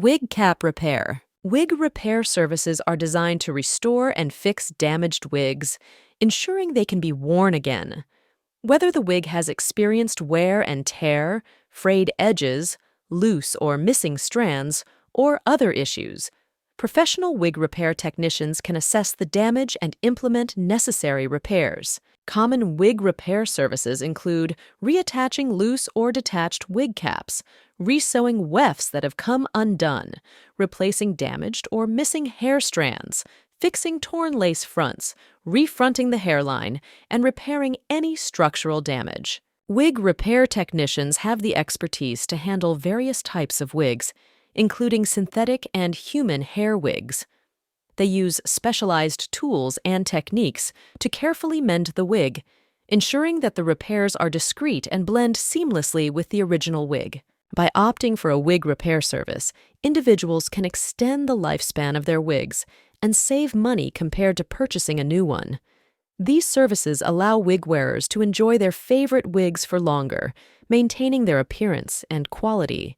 Wig Cap Repair. Wig repair services are designed to restore and fix damaged wigs, ensuring they can be worn again. Whether the wig has experienced wear and tear, frayed edges, loose or missing strands, or other issues, professional wig repair technicians can assess the damage and implement necessary repairs. Common wig repair services include reattaching loose or detached wig caps, resewing wefts that have come undone, replacing damaged or missing hair strands, fixing torn lace fronts, refronting the hairline, and repairing any structural damage. Wig repair technicians have the expertise to handle various types of wigs, including synthetic and human hair wigs. They use specialized tools and techniques to carefully mend the wig, ensuring that the repairs are discreet and blend seamlessly with the original wig. By opting for a wig repair service, individuals can extend the lifespan of their wigs and save money compared to purchasing a new one. These services allow wig wearers to enjoy their favorite wigs for longer, maintaining their appearance and quality.